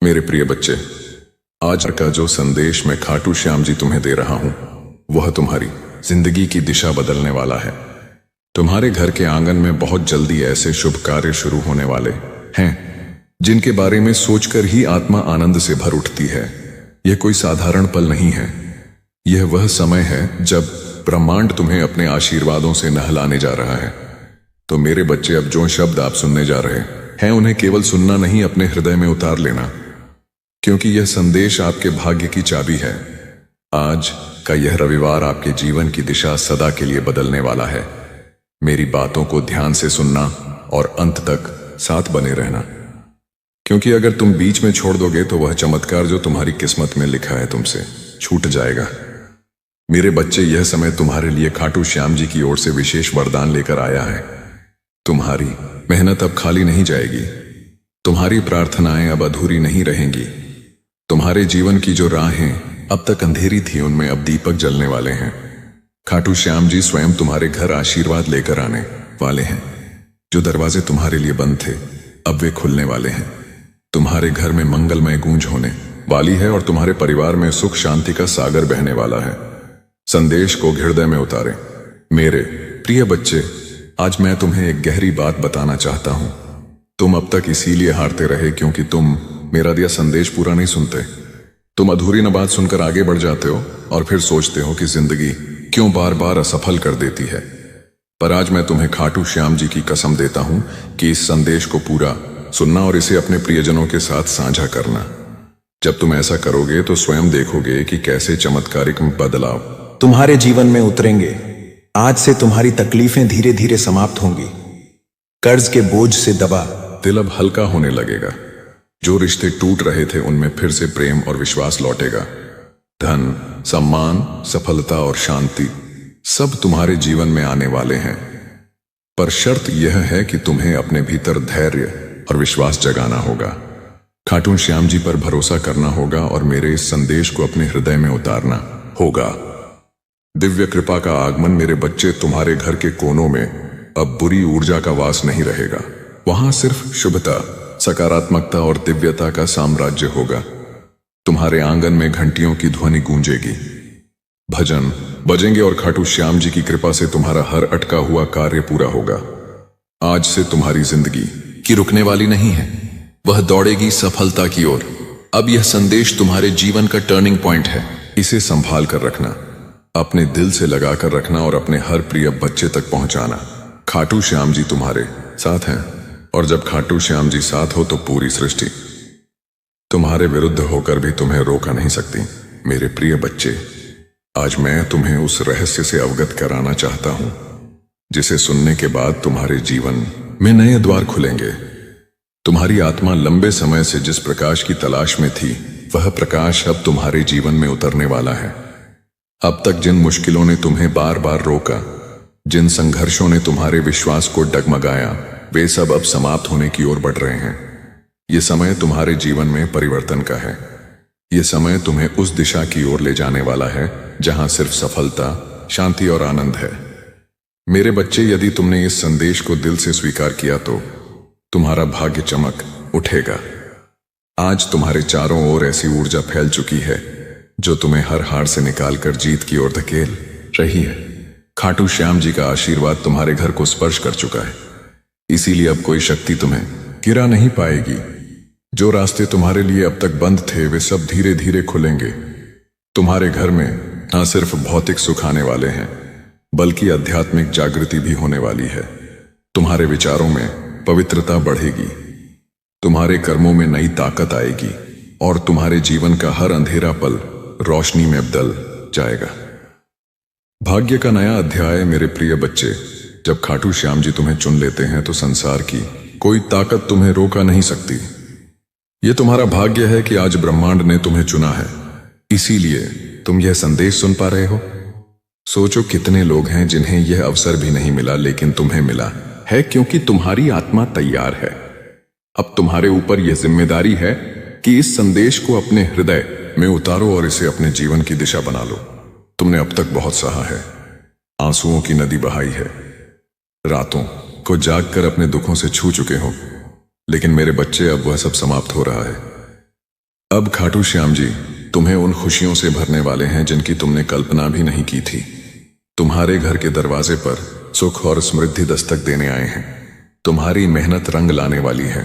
मेरे प्रिय बच्चे, आज का जो संदेश मैं खाटू श्याम जी तुम्हें दे रहा हूं, वह तुम्हारी जिंदगी की दिशा बदलने वाला है। तुम्हारे घर के आंगन में बहुत जल्दी ऐसे शुभ कार्य शुरू होने वाले हैं जिनके बारे में सोचकर ही आत्मा आनंद से भर उठती है। यह कोई साधारण पल नहीं है। यह वह समय है जब ब्रह्मांड तुम्हें अपने आशीर्वादों से नहलाने जा रहा है। तो मेरे बच्चे, अब जो शब्द आप सुनने जा रहे हैं उन्हें केवल सुनना नहीं, अपने हृदय में उतार लेना, क्योंकि यह संदेश आपके भाग्य की चाबी है। आज का यह रविवार आपके जीवन की दिशा सदा के लिए बदलने वाला है। मेरी बातों को ध्यान से सुनना और अंत तक साथ बने रहना, क्योंकि अगर तुम बीच में छोड़ दोगे तो वह चमत्कार जो तुम्हारी किस्मत में लिखा है तुमसे छूट जाएगा। मेरे बच्चे, यह समय तुम्हारे लिए खाटू श्याम जी की ओर से विशेष वरदान लेकर आया है। तुम्हारी मेहनत अब खाली नहीं जाएगी। तुम्हारी प्रार्थनाएं अब अधूरी नहीं रहेंगी। तुम्हारे जीवन की जो राहें अब तक अंधेरी थी, उनमें अब दीपक जलने वाले हैं। खाटू श्याम जी स्वयं तुम्हारे घर आशीर्वाद लेकर आने वाले हैं। जो दरवाजे तुम्हारे लिए बंद थे, अब वे खुलने वाले हैं। तुम्हारे घर में मंगलमय गूंज होने वाली है और तुम्हारे परिवार में सुख शांति का सागर बहने वाला है। संदेश को हृदय में उतारें। मेरे प्रिय बच्चे, आज मैं तुम्हें एक गहरी बात बताना चाहता हूं। तुम अब तक इसीलिए हारते रहे क्योंकि तुम मेरा दिया संदेश पूरा नहीं सुनते। तुम अधूरी न बात सुनकर आगे बढ़ जाते हो और फिर सोचते हो कि जिंदगी क्यों बार बार असफल कर देती है। पर आज मैं तुम्हें खाटू श्याम जी की कसम देता हूं कि इस संदेश को पूरा सुनना और इसे अपने प्रियजनों के साथ साझा करना। जब तुम ऐसा करोगे तो स्वयं देखोगे कि कैसे चमत्कारिक बदलाव तुम्हारे जीवन में उतरेंगे। आज से तुम्हारी तकलीफें धीरे धीरे समाप्त होंगी। कर्ज के बोझ से दबा दिल अब हल्का होने लगेगा। जो रिश्ते टूट रहे थे उनमें फिर से प्रेम और विश्वास लौटेगा। धन, सम्मान, सफलता और शांति सब तुम्हारे जीवन में आने वाले हैं। पर शर्त यह है कि तुम्हें अपने भीतर धैर्य और विश्वास जगाना होगा। खाटू श्याम जी पर भरोसा करना होगा और मेरे इस संदेश को अपने हृदय में उतारना होगा। दिव्य कृपा का आगमन मेरे बच्चे, तुम्हारे घर के कोनों में अब बुरी ऊर्जा का वास नहीं रहेगा। वहां सिर्फ शुभता, सकारात्मकता और दिव्यता का साम्राज्य होगा। तुम्हारे आंगन में घंटियों की ध्वनि गूंजेगी, भजन बजेंगे और खाटू श्याम जी की कृपा से तुम्हारा हर अटका हुआ कार्य पूरा होगा। आज से तुम्हारी जिंदगी की रुकने वाली नहीं है, वह दौड़ेगी सफलता की ओर। अब यह संदेश तुम्हारे जीवन का टर्निंग पॉइंट है। इसे संभाल कर रखना, अपने दिल से लगाकर रखना और अपने हर प्रिय बच्चे तक पहुंचाना। खाटू श्याम जी तुम्हारे साथ हैं और जब खाटू श्याम जी साथ हो तो पूरी सृष्टि तुम्हारे विरुद्ध होकर भी तुम्हें रोका नहीं सकती। मेरे प्रिय बच्चे, आज मैं तुम्हें उस रहस्य से अवगत कराना चाहता हूं जिसे सुनने के बाद तुम्हारे जीवन में नए द्वार खुलेंगे। तुम्हारी आत्मा लंबे समय से जिस प्रकाश की तलाश में थी, वह प्रकाश अब तुम्हारे जीवन में उतरने वाला है। अब तक जिन मुश्किलों ने तुम्हें बार बार रोका, जिन संघर्षों ने तुम्हारे विश्वास को डगमगाया, वे सब अब समाप्त होने की ओर बढ़ रहे हैं। ये समय तुम्हारे जीवन में परिवर्तन का है। ये समय तुम्हें उस दिशा की ओर ले जाने वाला है जहां सिर्फ सफलता, शांति और आनंद है। मेरे बच्चे, यदि तुमने इस संदेश को दिल से स्वीकार किया तो तुम्हारा भाग्य चमक उठेगा। आज तुम्हारे चारों ओर ऐसी ऊर्जा फैल चुकी है जो तुम्हें हर हार से निकालकर जीत की ओर धकेल रही है। खाटू श्याम जी का आशीर्वाद तुम्हारे घर को स्पर्श कर चुका है, इसीलिए अब कोई शक्ति तुम्हें गिरा नहीं पाएगी। जो रास्ते तुम्हारे लिए अब तक बंद थे, वे सब धीरे धीरे खुलेंगे। तुम्हारे घर में न सिर्फ भौतिक सुख आने वाले हैं, बल्कि आध्यात्मिक जागृति भी होने वाली है। तुम्हारे विचारों में पवित्रता बढ़ेगी, तुम्हारे कर्मों में नई ताकत आएगी और तुम्हारे जीवन का हर अंधेरा पल रोशनी में बदल जाएगा। भाग्य का नया अध्याय। मेरे प्रिय बच्चे, जब खाटू श्याम जी तुम्हें चुन लेते हैं तो संसार की कोई ताकत तुम्हें रोका नहीं सकती। यह तुम्हारा भाग्य है कि आज ब्रह्मांड ने तुम्हें चुना है, इसीलिए तुम यह संदेश सुन पा रहे हो। सोचो कितने लोग हैं जिन्हें यह अवसर भी नहीं मिला, लेकिन तुम्हें मिला है क्योंकि तुम्हारी आत्मा तैयार है। अब तुम्हारे ऊपर यह जिम्मेदारी है कि इस संदेश को अपने हृदय में उतारो और इसे अपने जीवन की दिशा बना लो। तुमने अब तक बहुत सहा है, आंसुओं की नदी बहाई है, रातों को जागकर अपने दुखों से छू चुके हो, लेकिन मेरे बच्चे, अब वह सब समाप्त हो रहा है। अब खाटू श्याम जी तुम्हें उन खुशियों से भरने वाले हैं जिनकी तुमने कल्पना भी नहीं की थी। तुम्हारे घर के दरवाजे पर सुख और समृद्धि दस्तक देने आए हैं। तुम्हारी मेहनत रंग लाने वाली है।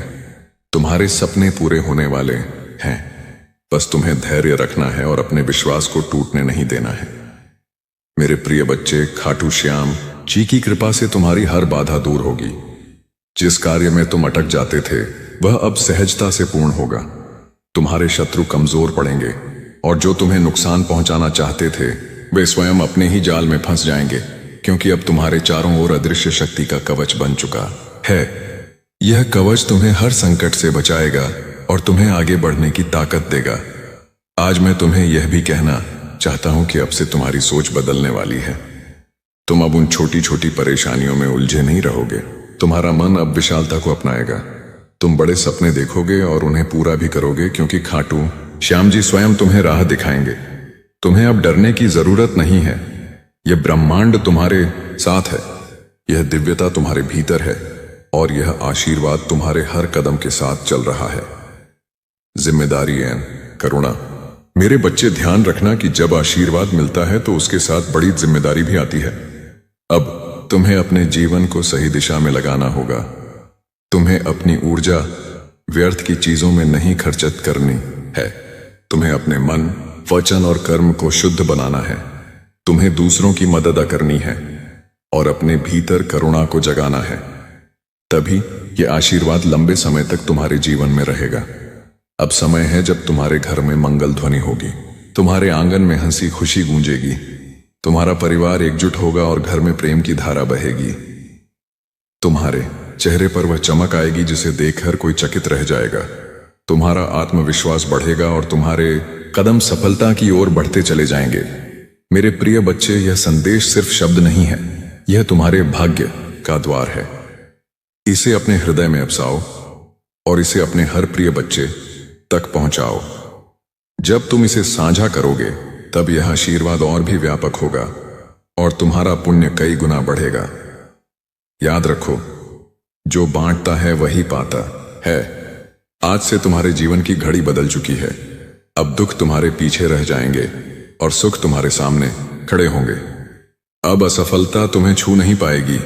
तुम्हारे सपने पूरे होने वाले हैं। बस तुम्हें धैर्य रखना है और अपने विश्वास को टूटने नहीं देना है। मेरे प्रिय बच्चे, खाटू श्याम जी की कृपा से तुम्हारी हर बाधा दूर होगी। जिस कार्य में तुम अटक जाते थे वह अब सहजता से पूर्ण होगा। तुम्हारे शत्रु कमजोर पड़ेंगे और जो तुम्हें नुकसान पहुंचाना चाहते थे वे स्वयं अपने ही जाल में फंस जाएंगे, क्योंकि अब तुम्हारे चारों ओर अदृश्य शक्ति का कवच बन चुका है। यह कवच तुम्हें हर संकट से बचाएगा और तुम्हें आगे बढ़ने की ताकत देगा। आज मैं तुम्हें यह भी कहना चाहता हूं कि अब से तुम्हारी सोच बदलने वाली है। तुम अब उन छोटी छोटी परेशानियों में उलझे नहीं रहोगे। तुम्हारा मन अब विशालता को अपनाएगा। तुम बड़े सपने देखोगे और उन्हें पूरा भी करोगे, क्योंकि खाटू श्याम जी स्वयं तुम्हें राह दिखाएंगे। तुम्हें अब डरने की जरूरत नहीं है। यह ब्रह्मांड तुम्हारे साथ है। यह दिव्यता तुम्हारे भीतर है और यह आशीर्वाद तुम्हारे हर कदम के साथ चल रहा है। जिम्मेदारी एवं करुणा। मेरे बच्चे, ध्यान रखना कि जब आशीर्वाद मिलता है तो उसके साथ बड़ी जिम्मेदारी भी आती है। अब तुम्हें अपने जीवन को सही दिशा में लगाना होगा। तुम्हें अपनी ऊर्जा व्यर्थ की चीजों में नहीं खर्चत करनी है। तुम्हें अपने मन, वचन और कर्म को शुद्ध बनाना है। तुम्हें दूसरों की मदद करनी है और अपने भीतर करुणा को जगाना है। तभी यह आशीर्वाद लंबे समय तक तुम्हारे जीवन में रहेगा। अब समय है जब तुम्हारे घर में मंगल ध्वनि होगी। तुम्हारे आंगन में हंसी खुशी गूंजेगी। तुम्हारा परिवार एकजुट होगा और घर में प्रेम की धारा बहेगी। तुम्हारे चेहरे पर वह चमक आएगी जिसे देखकर कोई चकित रह जाएगा। तुम्हारा आत्मविश्वास बढ़ेगा और तुम्हारे कदम सफलता की ओर बढ़ते चले जाएंगे। मेरे प्रिय बच्चे, यह संदेश सिर्फ शब्द नहीं है, यह तुम्हारे भाग्य का द्वार है। इसे अपने हृदय में अपसाओ और इसे अपने हर प्रिय बच्चे तक पहुंचाओ। जब तुम इसे साझा करोगे तब यह आशीर्वाद और भी व्यापक होगा और तुम्हारा पुण्य कई गुना बढ़ेगा। याद रखो, जो बांटता है वही पाता है। आज से तुम्हारे जीवन की घड़ी बदल चुकी है। अब दुख तुम्हारे पीछे रह जाएंगे और सुख तुम्हारे सामने खड़े होंगे। अब असफलता तुम्हें छू नहीं पाएगी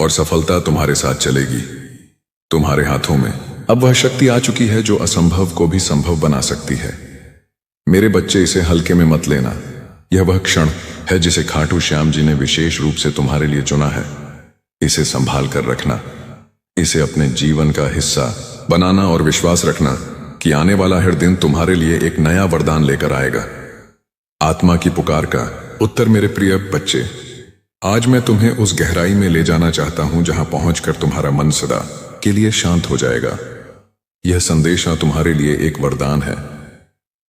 और सफलता तुम्हारे साथ चलेगी। तुम्हारे हाथों में अब वह शक्ति आ चुकी है जो असंभव को भी संभव बना सकती है। मेरे बच्चे, इसे हल्के में मत लेना। यह वह क्षण है जिसे खाटू श्याम जी ने विशेष रूप से तुम्हारे लिए चुना है। इसे संभाल कर रखना, इसे अपने जीवन का हिस्सा बनाना और विश्वास रखना कि आने वाला हर दिन तुम्हारे लिए एक नया वरदान लेकर आएगा। आत्मा की पुकार का उत्तर। मेरे प्रिय बच्चे, आज मैं तुम्हें उस गहराई में ले जाना चाहता हूं जहां पहुंचकर तुम्हारा मन सदा के लिए शांत हो जाएगा। यह संदेशा तुम्हारे लिए एक वरदान है,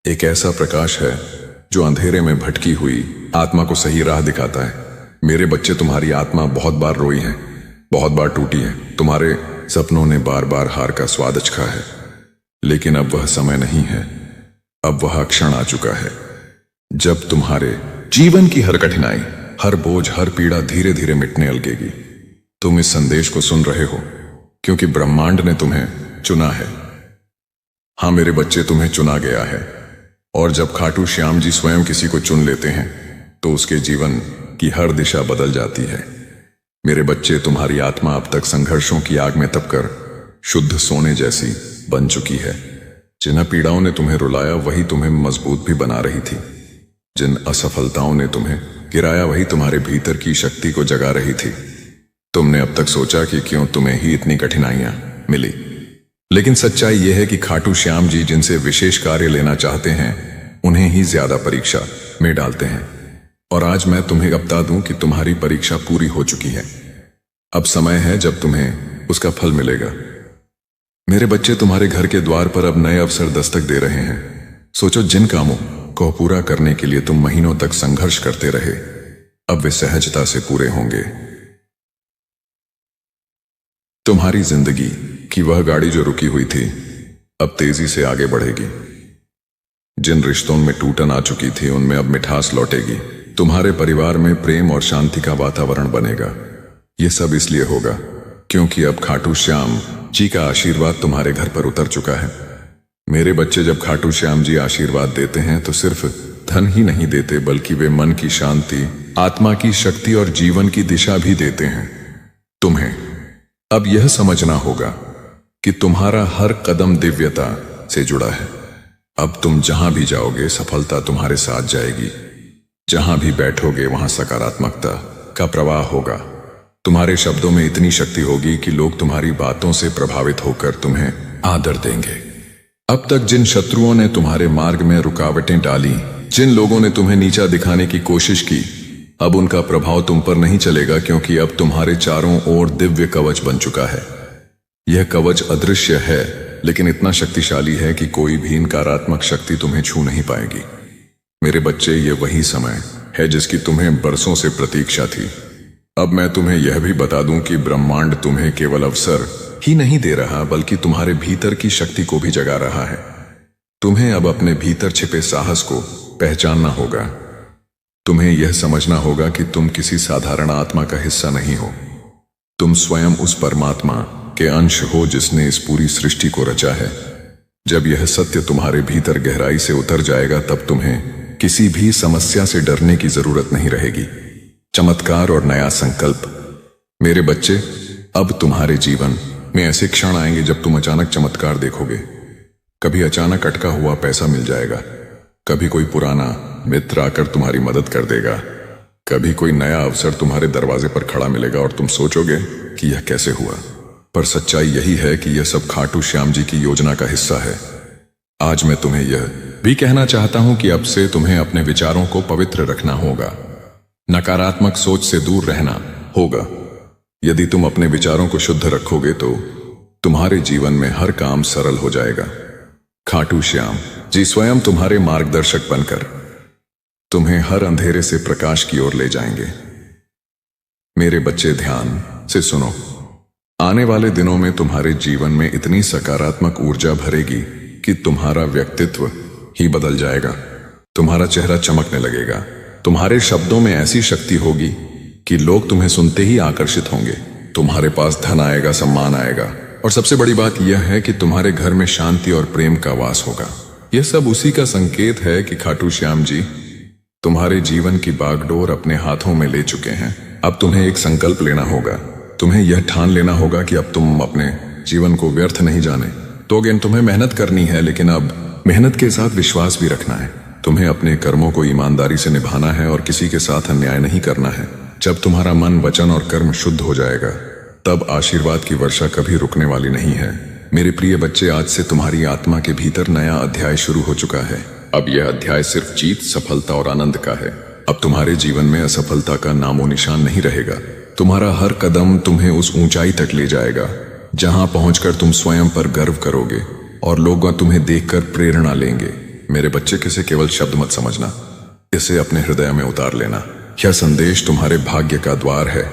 एक ऐसा प्रकाश है जो अंधेरे में भटकी हुई आत्मा को सही राह दिखाता है। मेरे बच्चे, तुम्हारी आत्मा बहुत बार रोई है, बहुत बार टूटी है। तुम्हारे सपनों ने बार बार हार का स्वाद चखा है, लेकिन अब वह समय नहीं है। अब वह क्षण आ चुका है जब तुम्हारे जीवन की हर कठिनाई, हर बोझ, हर पीड़ा धीरे धीरे मिटने लगेगी। तुम इस संदेश को सुन रहे हो क्योंकि ब्रह्मांड ने तुम्हें चुना है। हाँ मेरे बच्चे, तुम्हें चुना गया है। और जब खाटू श्याम जी स्वयं किसी को चुन लेते हैं तो उसके जीवन की हर दिशा बदल जाती है। मेरे बच्चे, तुम्हारी आत्मा अब तक संघर्षों की आग में तपकर शुद्ध सोने जैसी बन चुकी है। जिन पीड़ाओं ने तुम्हें रुलाया वही तुम्हें मजबूत भी बना रही थी। जिन असफलताओं ने तुम्हें गिराया वही तुम्हारे भीतर की शक्ति को जगा रही थी। तुमने अब तक सोचा कि क्यों तुम्हें ही इतनी कठिनाइयां मिली, लेकिन सच्चाई यह है कि खाटू श्याम जी जिनसे विशेष कार्य लेना चाहते हैं उन्हें ही ज्यादा परीक्षा में डालते हैं। और आज मैं तुम्हें बता दूं कि तुम्हारी परीक्षा पूरी हो चुकी है। अब समय है जब तुम्हें उसका फल मिलेगा। मेरे बच्चे, तुम्हारे घर के द्वार पर अब नए अवसर दस्तक दे रहे हैं। सोचो, जिन कामों को पूरा करने के लिए तुम महीनों तक संघर्ष करते रहे, अब वे सहजता से पूरे होंगे। तुम्हारी जिंदगी की वह गाड़ी जो रुकी हुई थी अब तेजी से आगे बढ़ेगी। जिन रिश्तों में टूटन आ चुकी थी उनमें अब मिठास लौटेगी। तुम्हारे परिवार में प्रेम और शांति का वातावरण बनेगा। यह सब इसलिए होगा क्योंकि अब खाटू श्याम जी का आशीर्वाद तुम्हारे घर पर उतर चुका है। मेरे बच्चे, जब खाटू श्याम जी आशीर्वाद देते हैं तो सिर्फ धन ही नहीं देते, बल्कि वे मन की शांति, आत्मा की शक्ति और जीवन की दिशा भी देते हैं। तुम्हें अब यह समझना होगा कि तुम्हारा हर कदम दिव्यता से जुड़ा है। अब तुम जहां भी जाओगे, सफलता तुम्हारे साथ जाएगी। जहां भी बैठोगे वहां सकारात्मकता का प्रवाह होगा। तुम्हारे शब्दों में इतनी शक्ति होगी कि लोग तुम्हारी बातों से प्रभावित होकर तुम्हें आदर देंगे। अब तक जिन शत्रुओं ने तुम्हारे मार्ग में रुकावटें डाली, जिन लोगों ने तुम्हें नीचा दिखाने की कोशिश की, अब उनका प्रभाव तुम पर नहीं चलेगा, क्योंकि अब तुम्हारे चारों ओर दिव्य कवच बन चुका है। यह कवच अदृश्य है, लेकिन इतना शक्तिशाली है कि कोई भी नकारात्मक शक्ति तुम्हें छू नहीं पाएगी। मेरे बच्चे, ये वही समय है जिसकी तुम्हें बरसों से प्रतीक्षा थी। अब मैं तुम्हें यह भी बता दूं कि ब्रह्मांड तुम्हें केवल अवसर ही नहीं दे रहा, बल्कि तुम्हारे भीतर की शक्ति को भी जगा रहा है। तुम्हें अब अपने भीतर छिपे साहस को पहचानना होगा। तुम्हें यह समझना होगा कि तुम किसी साधारण आत्मा का हिस्सा नहीं हो। तुम स्वयं उस परमात्मा के अंश हो जिसने इस पूरी सृष्टि को रचा है। जब यह सत्य तुम्हारे भीतर गहराई से उतर जाएगा, तब तुम्हें किसी भी समस्या से डरने की जरूरत नहीं रहेगी। चमत्कार और नया संकल्प। मेरे बच्चे, अब तुम्हारे जीवन में ऐसे क्षण आएंगे जब तुम अचानक चमत्कार देखोगे। कभी अचानक अटका हुआ पैसा मिल जाएगा, कभी कोई पुराना मित्र आकर तुम्हारी मदद कर देगा, कभी कोई नया अवसर तुम्हारे दरवाजे पर खड़ा मिलेगा और तुम सोचोगे कि यह कैसे हुआ। पर सच्चाई यही है कि यह सब खाटू श्याम जी की योजना का हिस्सा है। आज मैं तुम्हें यह भी कहना चाहता हूं कि अब से तुम्हें अपने विचारों को पवित्र रखना होगा। नकारात्मक सोच से दूर रहना होगा। यदि तुम अपने विचारों को शुद्ध रखोगे तो तुम्हारे जीवन में हर काम सरल हो जाएगा। खाटू श्याम जी स्वयं तुम्हारे मार्गदर्शक बनकर तुम्हें हर अंधेरे से प्रकाश की ओर ले जाएंगे। मेरे बच्चे, ध्यान से सुनो। आने वाले दिनों में तुम्हारे जीवन में इतनी सकारात्मक ऊर्जा भरेगी कि तुम्हारा व्यक्तित्व ही बदल जाएगा। तुम्हारा चेहरा चमकने लगेगा। तुम्हारे शब्दों में ऐसी शक्ति होगी कि लोग तुम्हें सुनते ही आकर्षित होंगे। तुम्हारे पास धन आएगा, सम्मान आएगा, और सबसे बड़ी बात यह है कि तुम्हारे घर में शांति और प्रेम का वास होगा। यह सब उसी का संकेत है कि खाटू श्याम जी तुम्हारे जीवन की बागडोर अपने हाथों में ले चुके हैं। अब तुम्हें एक संकल्प लेना होगा। तुम्हें यह ठान लेना होगा कि अब तुम अपने जीवन को व्यर्थ नहीं जाने दोगे। तुम्हें मेहनत करनी है, लेकिन अब मेहनत के साथ विश्वास भी रखना है। तुम्हें अपने कर्मों को ईमानदारी से निभाना है और किसी के साथ अन्याय नहीं करना है। जब तुम्हारा मन, वचन और कर्म शुद्ध हो जाएगा, तब आशीर्वाद की वर्षा कभी रुकने वाली नहीं है। मेरे प्रिय बच्चे, आज से तुम्हारी आत्मा के भीतर नया अध्याय शुरू हो चुका है। अब यह अध्याय सिर्फ जीत, सफलता और आनंद का है। अब तुम्हारे जीवन में असफलता का नामो निशान नहीं रहेगा। तुम्हारा हर कदम तुम्हें उस ऊंचाई तक ले जाएगा जहां पहुंचकर तुम स्वयं पर गर्व करोगे और लोग तुम्हें देखकर प्रेरणा लेंगे। मेरे बच्चे, किसे केवल शब्द मत समझना, इसे अपने हृदय में उतार लेना। यह संदेश तुम्हारे भाग्य का द्वार है।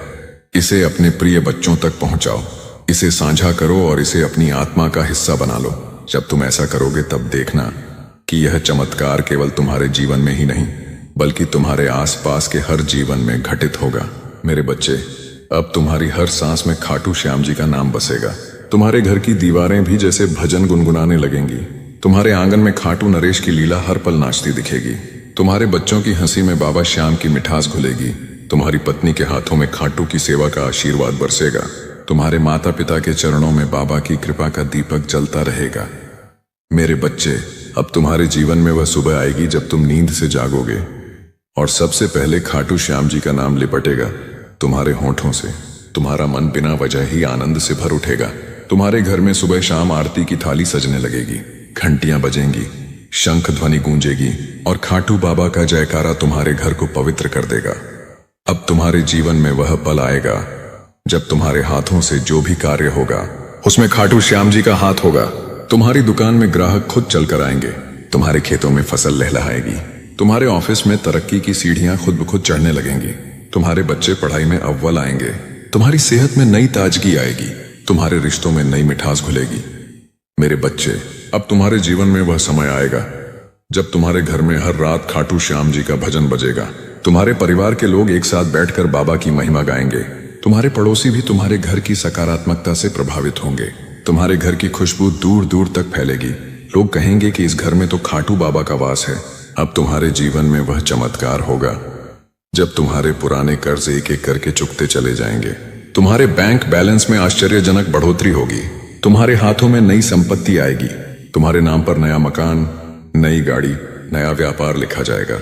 इसे अपने प्रिय बच्चों तक पहुंचाओ, इसे साझा करो और इसे अपनी आत्मा का हिस्सा बना लो। जब तुम ऐसा करोगे, तब देखना कि यह चमत्कार केवल तुम्हारे जीवन में ही नहीं, बल्कि तुम्हारे आसपास के हर जीवन में घटित होगा। मेरे बच्चे, अब तुम्हारी हर सांस में खाटू श्याम जी का नाम बसेगा। तुम्हारे घर की दीवारें भी जैसे भजन गुनगुनाने लगेंगी। तुम्हारे आंगन में खाटू नरेश की लीला हर पल नाचती दिखेगी। तुम्हारे बच्चों की हंसी में बाबा श्याम की मिठास घुलेगी। तुम्हारी पत्नी के हाथों में खाटू की सेवा का आशीर्वाद बरसेगा। तुम्हारे माता पिता के चरणों में बाबा की कृपा का दीपक जलता रहेगा। मेरे बच्चे, अब तुम्हारे जीवन में वह सुबह आएगी जब तुम नींद से जागोगे और सबसे पहले खाटू श्याम जी का नाम लिपटेगा तुम्हारे होठों से। तुम्हारा मन बिना वजह ही आनंद से भर उठेगा। तुम्हारे घर में सुबह शाम आरती की थाली सजने लगेगी, घंटियां बजेंगी, शंख ध्वनि गूंजेगी और खाटू बाबा का जयकारा तुम्हारे घर को पवित्र कर देगा। अब तुम्हारे जीवन में वह पल आएगा जब तुम्हारे हाथों से जो भी कार्य होगा उसमें खाटू श्याम जी का हाथ होगा। तुम्हारी दुकान में ग्राहक खुद चलकर आएंगे। तुम्हारे खेतों में फसल लहलहाएगी। तुम्हारे ऑफिस में तरक्की की सीढ़ियां खुद ब खुद चढ़ने लगेंगी। तुम्हारे बच्चे पढ़ाई में अव्वल आएंगे। तुम्हारी सेहत में नई ताजगी आएगी। तुम्हारे रिश्तों में नई मिठास घुलेगी। मेरे बच्चे, अब तुम्हारे जीवन में वह समय आएगा जब तुम्हारे घर में हर रात खाटू श्याम जी का भजन बजेगा। तुम्हारे परिवार के लोग एक साथ बैठकर बाबा की महिमा गाएंगे। तुम्हारे पड़ोसी भी तुम्हारे घर की सकारात्मकता से प्रभावित होंगे। तुम्हारे घर की खुशबू दूर दूर तक फैलेगी। लोग कहेंगे कि इस घर में तो खाटू बाबा का वास है। अब तुम्हारे जीवन में वह चमत्कार होगा जब तुम्हारे पुराने कर्ज एक एक करके चुकते चले जाएंगे। तुम्हारे बैंक बैलेंस में आश्चर्यजनक बढ़ोतरी होगी। तुम्हारे हाथों में नई संपत्ति आएगी। तुम्हारे नाम पर नया मकान, नई गाड़ी, नया व्यापार लिखा जाएगा।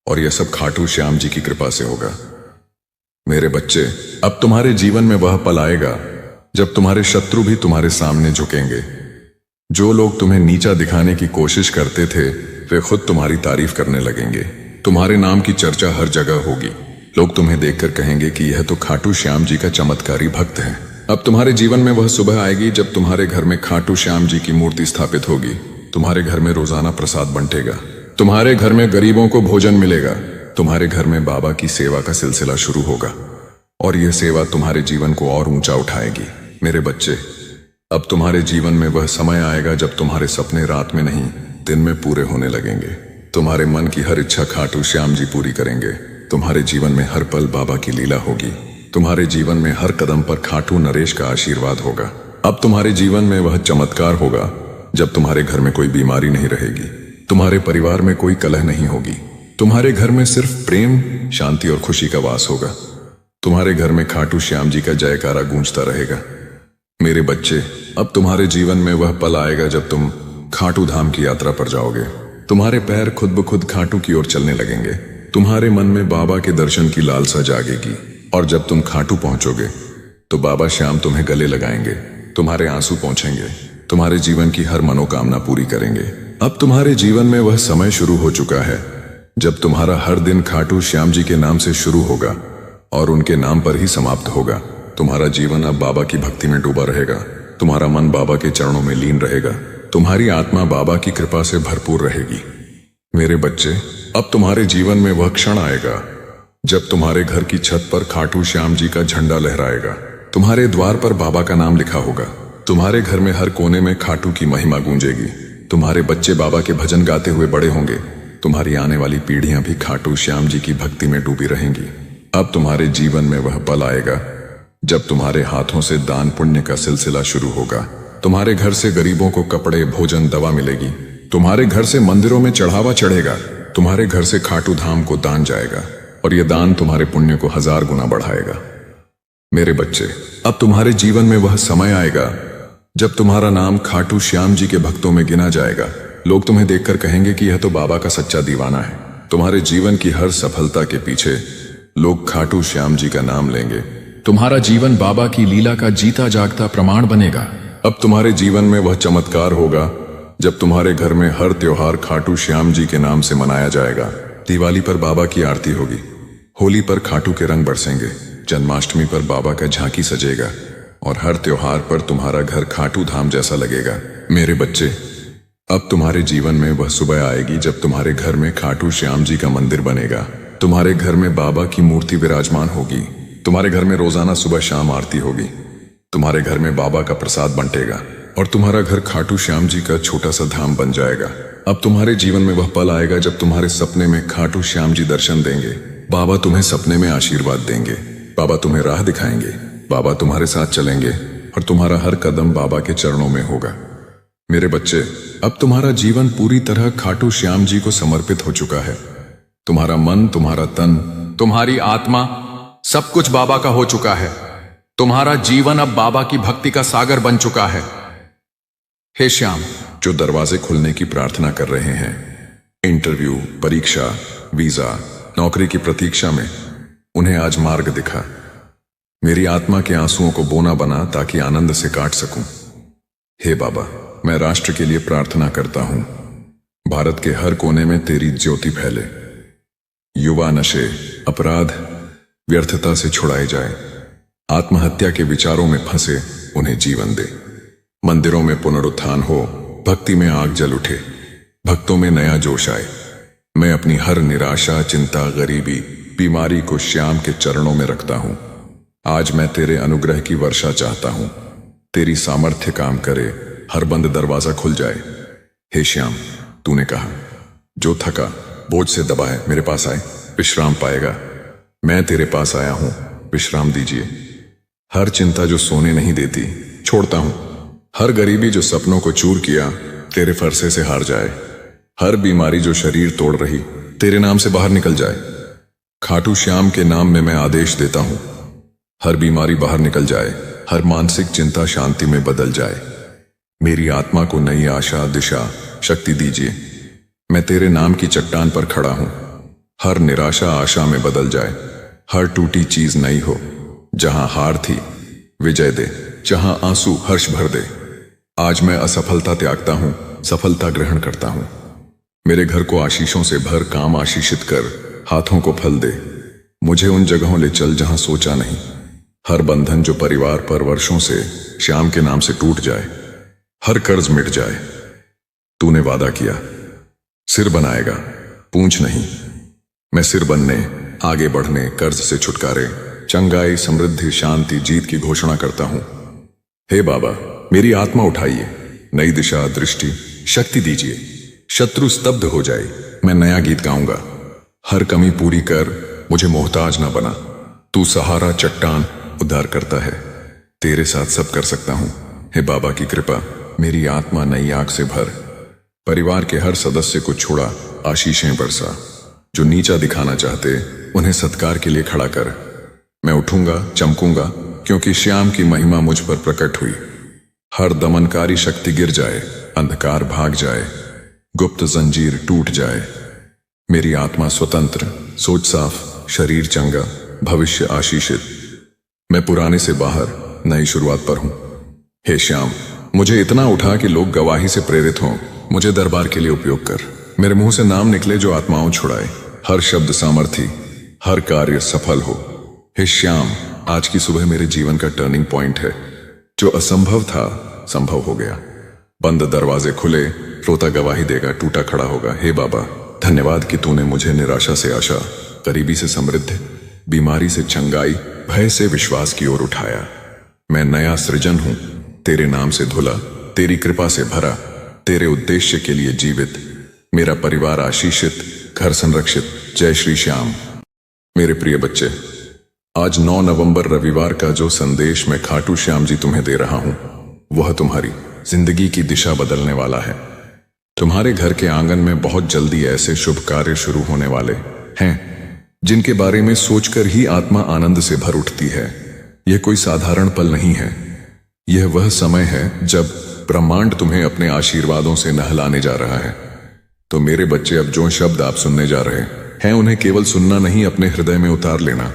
और यह सब खाटू श्याम जी की कृपा से होगा। मेरे बच्चे, अब तुम्हारे जीवन में वह पल आएगा जब तुम्हारे शत्रु भी तुम्हारे सामने झुकेंगे। जो लोग तुम्हें नीचा दिखाने की कोशिश करते थे वे खुद तुम्हारी तारीफ करने लगेंगे। तुम्हारे नाम की चर्चा हर जगह होगी। लोग तुम्हें देखकर कहेंगे कि यह तो खाटू श्याम जी का चमत्कारी भक्त है। अब तुम्हारे जीवन में वह सुबह आएगी जब तुम्हारे घर में खाटू श्याम जी की मूर्ति स्थापित होगी। तुम्हारे घर में रोजाना प्रसाद बंटेगा। तुम्हारे घर में गरीबों को भोजन मिलेगा। तुम्हारे घर में बाबा की सेवा का सिलसिला शुरू होगा और यह सेवा तुम्हारे जीवन को और ऊंचा उठाएगी। मेरे बच्चे, अब तुम्हारे जीवन में वह समय आएगा जब तुम्हारे सपने रात में नहीं दिन में पूरे होने लगेंगे। तुम्हारे मन की हर इच्छा खाटू श्याम जी पूरी करेंगे। तुम्हारे जीवन में हर पल बाबा की लीला होगी। तुम्हारे जीवन में हर कदम पर खाटू नरेश का आशीर्वाद होगा। अब तुम्हारे जीवन में वह चमत्कार होगा जब तुम्हारे घर में कोई बीमारी नहीं रहेगी। तुम्हारे परिवार में कोई कलह नहीं होगी। तुम्हारे घर में सिर्फ प्रेम, शांति और खुशी का वास होगा। तुम्हारे घर में खाटू श्याम जी का जयकारा गूंजता रहेगा। मेरे बच्चे, अब तुम्हारे जीवन में वह पल आएगा जब तुम खाटू धाम की यात्रा पर जाओगे। तुम्हारे पैर खुद ब खुद खाटू की ओर चलने लगेंगे। तुम्हारे मन में बाबा के दर्शन की लालसा जागेगी और जब तुम खाटू पहुंचोगे तो बाबा श्याम तुम्हें गले लगाएंगे। तुम्हारे आंसू पहुंचेंगे। तुम्हारे जीवन की हर मनोकामना पूरी करेंगे। अब तुम्हारे जीवन में वह समय शुरू हो चुका है जब तुम्हारा हर दिन खाटू श्याम जी के नाम से शुरू होगा और उनके नाम पर ही समाप्त होगा। तुम्हारा जीवन अब बाबा की भक्ति में डूबा रहेगा। तुम्हारा मन बाबा के चरणों में लीन रहेगा। तुम्हारी आत्मा बाबा की कृपा से भरपूर रहेगी। मेरे बच्चे, अब तुम्हारे जीवन में वह क्षण आएगा जब तुम्हारे घर की छत पर खाटू श्याम जी का झंडा लहराएगा। तुम्हारे द्वार पर बाबा का नाम लिखा होगा। तुम्हारे घर में हर कोने में खाटू की महिमा गूंजेगी। तुम्हारे बच्चे बाबा के भजन गाते हुए बड़े होंगे। तुम्हारी आने वाली पीढ़ियां भी खाटू श्याम जी की भक्ति में डूबी रहेंगी। अब तुम्हारे जीवन में वह पल आएगा जब तुम्हारे हाथों से दान पुण्य का सिलसिला शुरू होगा। तुम्हारे घर से गरीबों को कपड़े, भोजन, दवा मिलेगी। तुम्हारे घर से मंदिरों में चढ़ावा चढ़ेगा। तुम्हारे घर से खाटू धाम को दान जाएगा और यह दान तुम्हारे पुण्य को 1000 गुना बढ़ाएगा। मेरे बच्चे, अब तुम्हारे जीवन में वह समय आएगा जब तुम्हारा नाम खाटू श्याम जी के भक्तों में गिना जाएगा। लोग तुम्हें देखकर कहेंगे कि यह तो बाबा का सच्चा दीवाना है। तुम्हारे जीवन की हर सफलता के पीछे लोग खाटू श्याम जी का नाम लेंगे। तुम्हारा जीवन बाबा की लीला का जीता जागता प्रमाण बनेगा। अब तुम्हारे जीवन में वह चमत्कार होगा जब तुम्हारे घर में हर त्योहार खाटू श्याम जी के नाम से मनाया जाएगा। दिवाली पर बाबा की आरती होगी। होली पर खाटू के रंग बरसेंगे। जन्माष्टमी पर बाबा का झांकी सजेगा और हर त्योहार पर तुम्हारा घर खाटू धाम जैसा लगेगा। मेरे बच्चे, अब तुम्हारे जीवन में वह सुबह आएगी जब तुम्हारे घर में खाटू श्याम जी का मंदिर बनेगा। तुम्हारे घर में बाबा की मूर्ति विराजमान होगी। तुम्हारे घर में रोजाना सुबह शाम आरती होगी। तुम्हारे घर में बाबा का प्रसाद बंटेगा और तुम्हारा घर खाटू श्याम जी का छोटा सा धाम बन जाएगा। अब तुम्हारे जीवन में वह पल आएगा जब तुम्हारे सपने में खाटू श्याम जी दर्शन देंगे। बाबा तुम्हें सपने में आशीर्वाद देंगे। बाबा तुम्हें राह दिखाएंगे। बाबा तुम्हारे साथ चलेंगे और तुम्हारा हर कदम बाबा के चरणों में होगा। मेरे बच्चे, अब तुम्हारा जीवन पूरी तरह खाटू श्याम जी को समर्पित हो चुका है। तुम्हारा मन, तुम्हारा तन, तुम्हारी आत्मा, सब कुछ बाबा का हो चुका है। तुम्हारा जीवन अब बाबा की भक्ति का सागर बन चुका है। हे श्याम, जो दरवाजे खुलने की प्रार्थना कर रहे हैं, इंटरव्यू, परीक्षा, वीजा, नौकरी की प्रतीक्षा में, उन्हें आज मार्ग दिखा। मेरी आत्मा के आंसुओं को बोना बना ताकि आनंद से काट सकूं। हे बाबा, मैं राष्ट्र के लिए प्रार्थना करता हूं। भारत के हर कोने में तेरी ज्योति फैले। युवा नशे, अपराध, व्यर्थता से छुड़ाए जाए। आत्महत्या के विचारों में फंसे उन्हें जीवन दे। मंदिरों में पुनरुत्थान हो। भक्ति में आग जल उठे। भक्तों में नया जोश आए। मैं अपनी हर निराशा, चिंता, गरीबी, बीमारी को श्याम के चरणों में रखता हूं। आज मैं तेरे अनुग्रह की वर्षा चाहता हूं। तेरी सामर्थ्य काम करे, हर बंद दरवाजा खुल जाए। हे श्याम, तूने कहा, जो थका, बोझ से दबा है, मेरे पास आए, विश्राम पाएगा। मैं तेरे पास आया हूं, विश्राम दीजिए। हर चिंता जो सोने नहीं देती, छोड़ता हूं। हर गरीबी जो सपनों को चूर किया, तेरे फरसे से हार जाए। हर बीमारी जो शरीर तोड़ रही तेरे नाम से बाहर निकल जाए। खाटू श्याम के नाम में मैं आदेश देता हूं, हर बीमारी बाहर निकल जाए, हर मानसिक चिंता शांति में बदल जाए। मेरी आत्मा को नई आशा, दिशा, शक्ति दीजिए। मैं तेरे नाम की चट्टान पर खड़ा हूं। हर निराशा आशा में बदल जाए, हर टूटी चीज नई हो। जहां हार थी विजय दे, जहां आंसू हर्ष भर दे। आज मैं असफलता त्यागता हूं, सफलता ग्रहण करता हूं। मेरे घर को आशीषों से भर, काम आशीषित कर, हाथों को फल दे। मुझे उन जगहों ले चल जहां सोचा नहीं। हर बंधन जो परिवार पर वर्षों से श्याम के नाम से टूट जाए, हर कर्ज मिट जाए। तूने वादा किया सिर बनाएगा, पूंछ नहीं। मैं सिर बनने, आगे बढ़ने, कर्ज से छुटकारे, चंगाई, समृद्धि, शांति, जीत की घोषणा करता हूं। हे बाबा, मेरी आत्मा उठाइए, नई दिशा, दृष्टि, शक्ति दीजिए। शत्रु स्तब्ध हो जाए, मैं नया गीत गाऊंगा। हर कमी पूरी कर, मुझे मोहताज ना बना। तू सहारा, चट्टान, उद्धार करता है। तेरे साथ सब कर सकता हूं। हे बाबा की कृपा, मेरी आत्मा नई आग से भर। परिवार के हर सदस्य को छोड़ा, आशीषें बरसा। जो नीचा दिखाना चाहते उन्हें सत्कार के लिए खड़ा कर। मैं उठूंगा, चमकूंगा, क्योंकि श्याम की महिमा मुझ पर प्रकट हुई। हर दमनकारी शक्ति गिर जाए, अंधकार भाग जाए, गुप्त जंजीर टूट जाए। मेरी आत्मा स्वतंत्र, सोच साफ, शरीर चंगा, भविष्य आशीषित। मैं पुराने से बाहर, नई शुरुआत पर हूं। हे श्याम, मुझे इतना उठा कि लोग गवाही से प्रेरित हों। मुझे दरबार के लिए उपयोग कर। मेरे मुंह से नाम निकले जो आत्माओं छुड़ाए। हर शब्द सामर्थी, हर कार्य सफल हो। हे श्याम, आज की सुबह मेरे जीवन का टर्निंग पॉइंट है। जो असंभव था संभव हो गया। बंद दरवाजे खुले, रोता गवाही देगा, टूटा खड़ा होगा। हे बाबा, धन्यवाद कि तूने मुझे निराशा से आशा, गरीबी से समृद्धि, बीमारी से चंगाई, भय से विश्वास की ओर उठाया। मैं नया सृजन हूं, तेरे नाम से धुला, तेरी कृपा से भरा, तेरे उद्देश्य के लिए जीवित। मेरा परिवार आशीषित, घर संरक्षित। जय श्री श्याम। मेरे प्रिय बच्चे, आज 9 नवंबर रविवार का जो संदेश मैं खाटू श्याम जी तुम्हें दे रहा हूं, वह तुम्हारी जिंदगी की दिशा बदलने वाला है। तुम्हारे घर के आंगन में बहुत जल्दी ऐसे शुभ कार्य शुरू होने वाले हैं जिनके बारे में सोचकर ही आत्मा आनंद से भर उठती है। यह कोई साधारण पल नहीं है। यह वह समय है जब ब्रह्मांड तुम्हें अपने आशीर्वादों से नहलाने जा रहा है। तो मेरे बच्चे, अब जो शब्द आप सुनने जा रहे हैं उन्हें केवल सुनना नहीं, अपने हृदय में उतार लेना,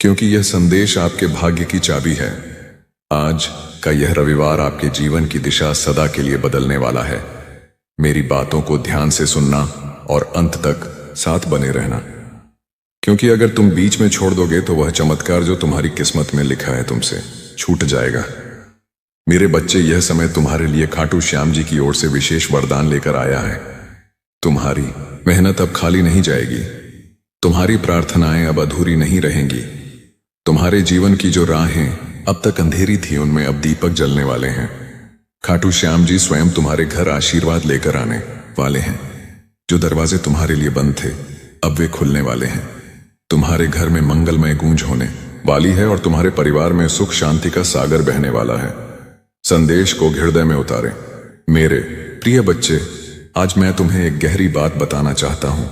क्योंकि यह संदेश आपके भाग्य की चाबी है। आज का यह रविवार आपके जीवन की दिशा सदा के लिए बदलने वाला है। मेरी बातों को ध्यान से सुनना और अंत तक साथ बने रहना, क्योंकि अगर तुम बीच में छोड़ दोगे तो वह चमत्कार जो तुम्हारी किस्मत में लिखा है तुमसे छूट जाएगा। मेरे बच्चे, यह समय तुम्हारे लिए खाटू श्याम जी की ओर से विशेष वरदान लेकर आया है। तुम्हारी मेहनत अब खाली नहीं जाएगी। तुम्हारी प्रार्थनाएं अब अधूरी नहीं रहेंगी। तुम्हारे जीवन की जो राहें अब तक अंधेरी थी, उनमें अब दीपक जलने वाले हैं। खाटू श्याम जी स्वयं तुम्हारे घर आशीर्वाद लेकर आने वाले हैं। जो दरवाजे तुम्हारे लिए बंद थे, अब वे खुलने वाले हैं। तुम्हारे घर में मंगलमय गूंज होने वाली है और तुम्हारे परिवार में सुख शांति का सागर बहने वाला है। संदेश को हृदय में उतारें। मेरे प्रिय बच्चे, आज मैं तुम्हें एक गहरी बात बताना चाहता हूं।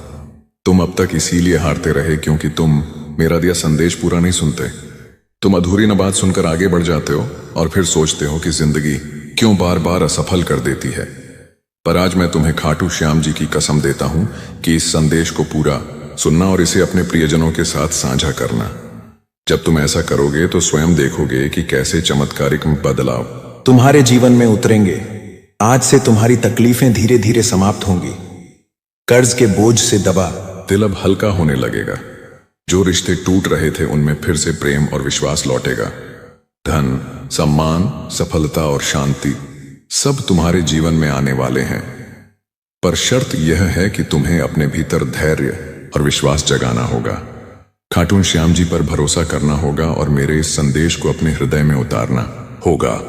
तुम अब तक इसीलिए हारते रहे क्योंकि तुम मेरा दिया संदेश पूरा नहीं सुनते। तुम अधूरी न बात सुनकर आगे बढ़ जाते हो और फिर सोचते हो कि जिंदगी क्यों बार बार असफल कर देती है। पर आज मैं तुम्हें खाटू श्याम जी की कसम देता हूं कि इस संदेश को पूरा सुनना और इसे अपने प्रियजनों के साथ साझा करना। जब तुम ऐसा करोगे तो स्वयं देखोगे कि कैसे चमत्कारिक बदलाव तुम्हारे जीवन में उतरेंगे। आज से तुम्हारी तकलीफें धीरे धीरे समाप्त होंगी। कर्ज के बोझ से दबा दिल अब हल्का होने लगेगा। जो रिश्ते टूट रहे थे उनमें फिर से प्रेम और विश्वास लौटेगा। धन, सम्मान, सफलता और शांति सब तुम्हारे जीवन में आने वाले हैं। पर शर्त यह है कि तुम्हें अपने भीतर धैर्य और विश्वास जगाना होगा। खाटू श्याम जी पर भरोसा करना होगा और मेरे इस संदेश को अपने हृदय में उतारना होगा।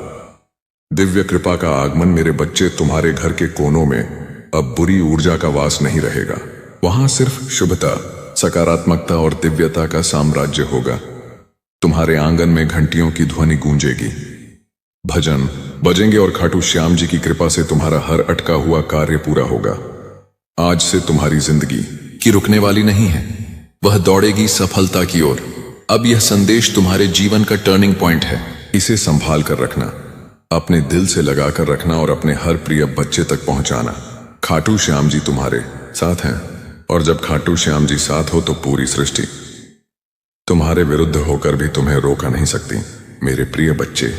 दिव्य कृपा का आगमन मेरे बच्चे, तुम्हारे घर के कोनों में अब बुरी ऊर्जा का वास नहीं रहेगा। वहां सिर्फ शुभता, सकारात्मकता और दिव्यता का साम्राज्य होगा। तुम्हारे आंगन में घंटियों की ध्वनि गूंजेगी। भजन, बजेंगे और खाटू श्याम जी की कृपा से तुम्हारा हर अटका हुआ कार्य पूरा होगा। आज से तुम्हारी जिंदगी की रुकने वाली नहीं है, वह दौड़ेगी सफलता की ओर। अब यह संदेश तुम्हारे जीवन का टर्निंग पॉइंट है। इसे संभाल कर रखना, अपने दिल से लगा कर रखना और अपने हर प्रिय बच्चे तक पहुंचाना। खाटू श्याम जी तुम्हारे साथ हैं, और जब खाटू श्याम जी साथ हो तो पूरी सृष्टि तुम्हारे विरुद्ध होकर भी तुम्हें रोका नहीं सकती। मेरे प्रिय बच्चे,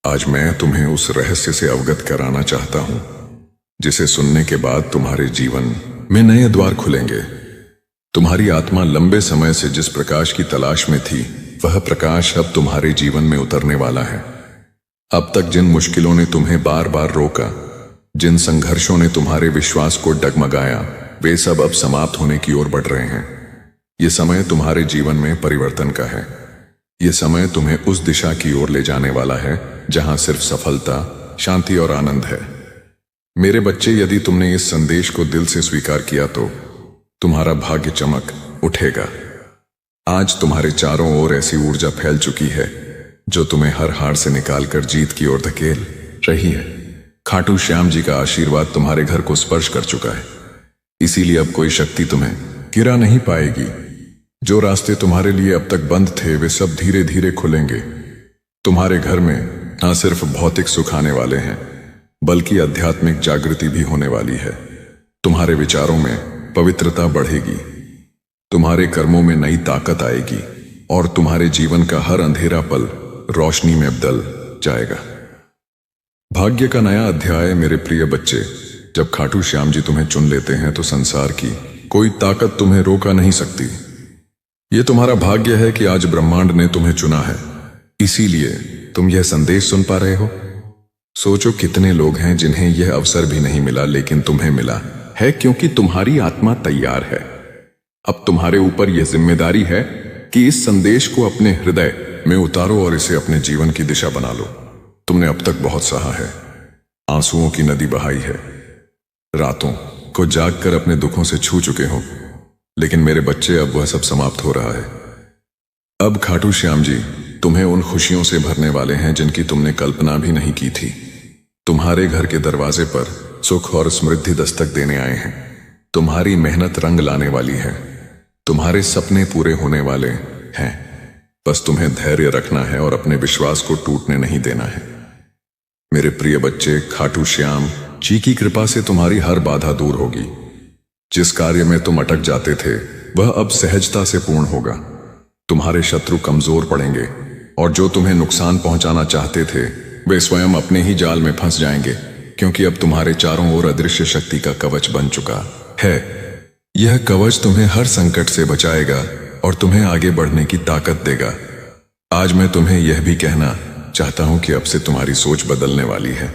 आज मैं तुम्हें उस रहस्य से अवगत कराना चाहता हूं जिसे सुनने के बाद तुम्हारे जीवन में नए द्वार खुलेंगे। तुम्हारी आत्मा लंबे समय से जिस प्रकाश की तलाश में थी, वह प्रकाश अब तुम्हारे जीवन में उतरने वाला है। अब तक जिन मुश्किलों ने तुम्हें बार बार रोका, जिन संघर्षों ने तुम्हारे विश्वास को डगमगाया, वे सब अब समाप्त होने की ओर बढ़ रहे हैं। ये समय तुम्हारे जीवन में परिवर्तन का है। ये समय तुम्हें उस दिशा की ओर ले जाने वाला है जहां सिर्फ सफलता, शांति और आनंद है। मेरे बच्चे, यदि तुमने इस संदेश को दिल से स्वीकार किया तो तुम्हारा भाग्य चमक उठेगा। आज तुम्हारे चारों ओर ऐसी ऊर्जा फैल चुकी है जो तुम्हें हर हार से निकालकर जीत की ओर धकेल रही है। खाटू श्याम जी का आशीर्वाद तुम्हारे घर को स्पर्श कर चुका है, इसीलिए अब कोई शक्ति तुम्हें गिरा नहीं पाएगी। जो रास्ते तुम्हारे लिए अब तक बंद थे, वे सब धीरे धीरे खुलेंगे। तुम्हारे घर में न सिर्फ भौतिक सुख आने वाले हैं, बल्कि आध्यात्मिक जागृति भी होने वाली है। तुम्हारे विचारों में पवित्रता बढ़ेगी, तुम्हारे कर्मों में नई ताकत आएगी और तुम्हारे जीवन का हर अंधेरा पल रोशनी में बदल जाएगा। भाग्य का नया अध्याय। मेरे प्रिय बच्चे, जब खाटू श्याम जी तुम्हें चुन लेते हैं तो संसार की कोई ताकत तुम्हें रोका नहीं सकती। यह तुम्हारा भाग्य है कि आज ब्रह्मांड ने तुम्हें चुना है, इसीलिए तुम यह संदेश सुन पा रहे हो। सोचो कितने लोग हैं जिन्हें यह अवसर भी नहीं मिला, लेकिन तुम्हें मिला है क्योंकि तुम्हारी आत्मा तैयार है। अब तुम्हारे ऊपर यह जिम्मेदारी है कि इस संदेश को अपने हृदय में उतारो और इसे अपने जीवन की दिशा बना लो। तुमने अब तक बहुत सहा है, आंसुओं की नदी बहाई है, रातों को जागकर अपने दुखों से छू चुके हो, लेकिन मेरे बच्चे, अब वह सब समाप्त हो रहा है। अब खाटू श्याम जी तुम्हें उन खुशियों से भरने वाले हैं जिनकी तुमने कल्पना भी नहीं की थी। तुम्हारे घर के दरवाजे पर सुख और समृद्धि दस्तक देने आए हैं। तुम्हारी मेहनत रंग लाने वाली है, तुम्हारे सपने पूरे होने वाले हैं। बस तुम्हें धैर्य रखना है और अपने विश्वास को टूटने नहीं देना है। मेरे प्रिय बच्चे, खाटू श्याम जी की कृपा से तुम्हारी हर बाधा दूर होगी। जिस कार्य में तुम अटक जाते थे, वह अब सहजता से पूर्ण होगा। तुम्हारे शत्रु कमजोर पड़ेंगे और जो तुम्हें नुकसान पहुंचाना चाहते थे, वे स्वयं अपने ही जाल में फंस जाएंगे, क्योंकि अब तुम्हारे चारों ओर अदृश्य शक्ति का कवच बन चुका है। यह कवच तुम्हें हर संकट से बचाएगा और तुम्हें आगे बढ़ने की ताकत देगा। आज मैं तुम्हें यह भी कहना चाहता हूं कि अब से तुम्हारी सोच बदलने वाली है।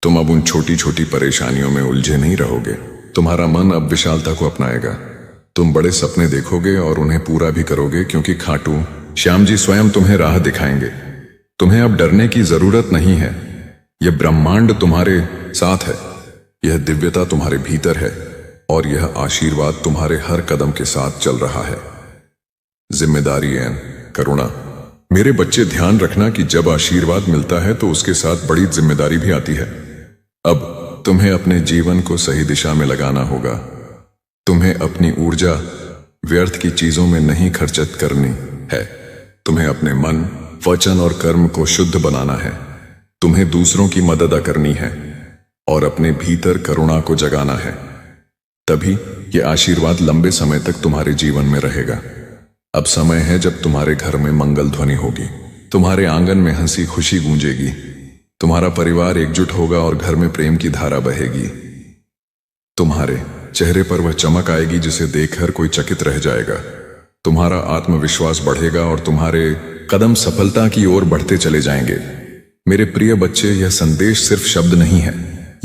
तुम अब उन छोटी छोटी परेशानियों में उलझे नहीं रहोगे। तुम्हारा मन अब विशालता को अपनाएगा। तुम बड़े सपने देखोगे और उन्हें पूरा भी करोगे, क्योंकि खाटू श्याम जी स्वयं तुम्हें राह दिखाएंगे। तुम्हें अब डरने की जरूरत नहीं है। यह ब्रह्मांड तुम्हारे साथ है, यह दिव्यता तुम्हारे भीतर है और यह आशीर्वाद तुम्हारे हर कदम के साथ चल रहा है। जिम्मेदारी एवं करुणा। मेरे बच्चे, ध्यान रखना कि जब आशीर्वाद मिलता है तो उसके साथ बड़ी जिम्मेदारी भी आती है। अब तुम्हें अपने जीवन को सही दिशा में लगाना होगा। तुम्हें अपनी ऊर्जा व्यर्थ की चीजों में नहीं खर्चत करनी है। तुम्हें अपने मन, वचन और कर्म को शुद्ध बनाना है। तुम्हें दूसरों की मदद करनी है और अपने भीतर करुणा को जगाना है। तभी यह आशीर्वाद लंबे समय तक तुम्हारे जीवन में रहेगा। अब समय है जब तुम्हारे घर में मंगल ध्वनि होगी, तुम्हारे आंगन में हंसी खुशी गूंजेगी, तुम्हारा परिवार एकजुट होगा और घर में प्रेम की धारा बहेगी। तुम्हारे चेहरे पर वह चमक आएगी जिसे देखकर कोई चकित रह जाएगा। तुम्हारा आत्मविश्वास बढ़ेगा और तुम्हारे कदम सफलता की ओर बढ़ते चले जाएंगे। मेरे प्रिय बच्चे, यह संदेश सिर्फ शब्द नहीं है,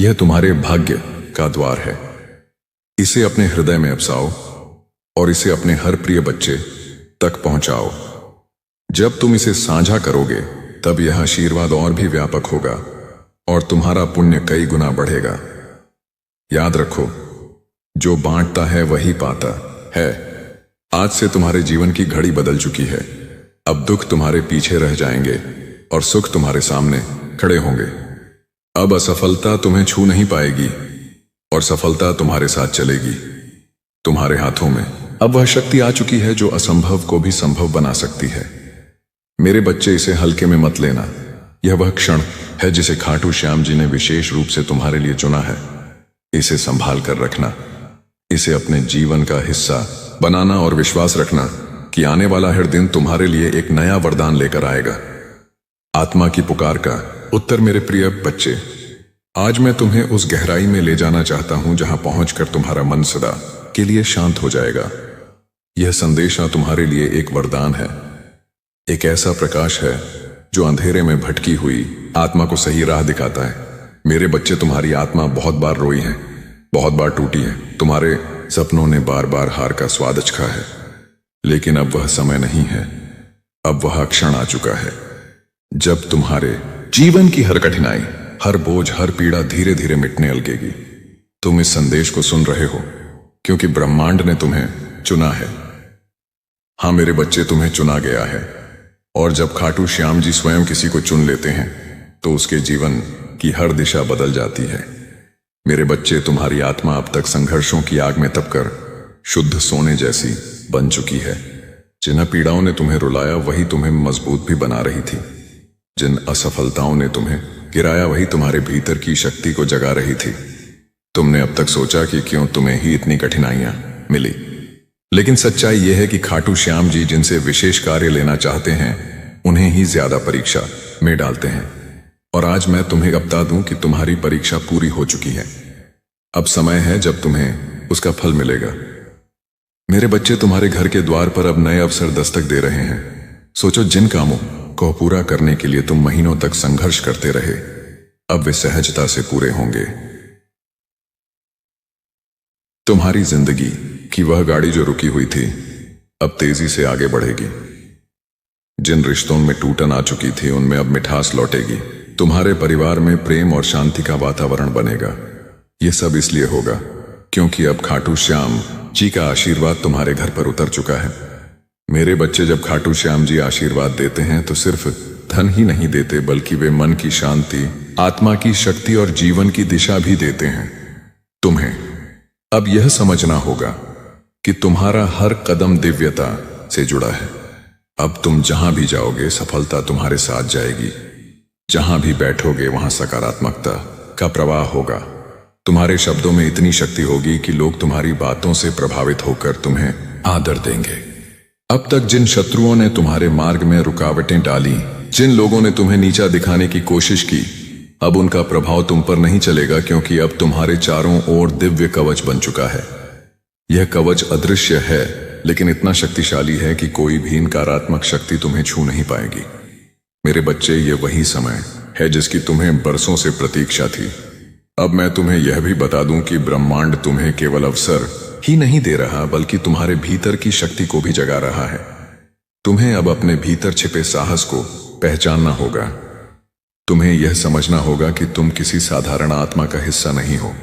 यह तुम्हारे भाग्य का द्वार है। इसे अपने हृदय में अपसाओ और इसे अपने हर प्रिय बच्चे तक पहुंचाओ। जब तुम इसे साझा करोगे, तब यह आशीर्वाद और भी व्यापक होगा और तुम्हारा पुण्य कई गुना बढ़ेगा। याद रखो, जो बांटता है वही पाता है। आज से तुम्हारे जीवन की घड़ी बदल चुकी है। अब दुख तुम्हारे पीछे रह जाएंगे और सुख तुम्हारे सामने खड़े होंगे। अब असफलता तुम्हें छू नहीं पाएगी और सफलता तुम्हारे साथ चलेगी। तुम्हारे हाथों में अब वह शक्ति आ चुकी है जो असंभव को भी संभव बना सकती है। मेरे बच्चे, इसे हल्के में मत लेना। यह वह क्षण है जिसे खाटू श्याम जी ने विशेष रूप से तुम्हारे लिए चुना है। इसे संभाल कर रखना, इसे अपने जीवन का हिस्सा बनाना और विश्वास रखना कि आने वाला हर दिन तुम्हारे लिए एक नया वरदान लेकर आएगा। आत्मा की पुकार का उत्तर। मेरे प्रिय बच्चे, आज मैं तुम्हें उस गहराई में ले जाना चाहता हूं जहां पहुंचकर तुम्हारा मन सदा के लिए शांत हो जाएगा। यह संदेशा तुम्हारे लिए एक वरदान है, एक ऐसा प्रकाश है जो अंधेरे में भटकी हुई आत्मा को सही राह दिखाता है। मेरे बच्चे, तुम्हारी आत्मा बहुत बार रोई है, बहुत बार टूटी है। तुम्हारे सपनों ने बार बार हार का स्वाद चखा है, लेकिन अब वह समय नहीं है। अब वह क्षण आ चुका है जब तुम्हारे जीवन की हर कठिनाई, हर बोझ, हर पीड़ा धीरे धीरे मिटने लगेगी। तुम इस संदेश को सुन रहे हो क्योंकि ब्रह्मांड ने तुम्हें चुना है। हां मेरे बच्चे, तुम्हें चुना गया है। और जब खाटू श्याम जी स्वयं किसी को चुन लेते हैं तो उसके जीवन की हर दिशा बदल जाती है। मेरे बच्चे, तुम्हारी आत्मा अब तक संघर्षों की आग में तपकर शुद्ध सोने जैसी बन चुकी है। जिन पीड़ाओं ने तुम्हें रुलाया वही तुम्हें मजबूत भी बना रही थी। जिन असफलताओं ने तुम्हें गिराया वही तुम्हारे भीतर की शक्ति को जगा रही थी। तुमने अब तक सोचा कि क्यों तुम्हें ही इतनी कठिनाइयां मिली, लेकिन सच्चाई यह है कि खाटू श्याम जी जिनसे विशेष कार्य लेना चाहते हैं उन्हें ही ज्यादा परीक्षा में डालते हैं। और आज मैं तुम्हें बता दूं कि तुम्हारी परीक्षा पूरी हो चुकी है। अब समय है जब तुम्हें उसका फल मिलेगा। मेरे बच्चे, तुम्हारे घर के द्वार पर अब नए अवसर दस्तक दे रहे हैं। सोचो, जिन कामों को पूरा करने के लिए तुम महीनों तक संघर्ष करते रहे, अब वे सहजता से पूरे होंगे। तुम्हारी जिंदगी की वह गाड़ी जो रुकी हुई थी अब तेजी से आगे बढ़ेगी। जिन रिश्तों में टूटन आ चुकी थी उनमें अब मिठास लौटेगी। तुम्हारे परिवार में प्रेम और शांति का वातावरण बनेगा। यह सब इसलिए होगा क्योंकि अब खाटू श्याम जी का आशीर्वाद तुम्हारे घर पर उतर चुका है। मेरे बच्चे, जब खाटू श्याम जी आशीर्वाद देते हैं तो सिर्फ धन ही नहीं देते, बल्कि वे मन की शांति, आत्मा की शक्ति और जीवन की दिशा भी देते हैं। तुम्हें अब यह समझना होगा कि तुम्हारा हर कदम दिव्यता से जुड़ा है। अब तुम जहां भी जाओगे सफलता तुम्हारे साथ जाएगी। जहां भी बैठोगे वहां सकारात्मकता का प्रवाह होगा। तुम्हारे शब्दों में इतनी शक्ति होगी कि लोग तुम्हारी बातों से प्रभावित होकर तुम्हें आदर देंगे। अब तक जिन शत्रुओं ने तुम्हारे मार्ग में रुकावटें डाली, जिन लोगों ने तुम्हें नीचा दिखाने की कोशिश की, अब उनका प्रभाव तुम पर नहीं चलेगा, क्योंकि अब तुम्हारे चारों ओर दिव्य कवच बन चुका है। यह कवच अदृश्य है लेकिन इतना शक्तिशाली है कि कोई भी नकारात्मक शक्ति तुम्हें छू नहीं पाएगी। मेरे बच्चे, ये वही समय है जिसकी तुम्हें बरसों से प्रतीक्षा थी। अब मैं तुम्हें यह भी बता दूं कि ब्रह्मांड तुम्हें केवल अवसर ही नहीं दे रहा, बल्कि तुम्हारे भीतर की शक्ति को भी जगा रहा है। तुम्हें अब अपने भीतर छिपे साहस को पहचानना होगा। तुम्हें यह समझना होगा कि तुम किसी साधारण आत्मा का हिस्सा नहीं हो।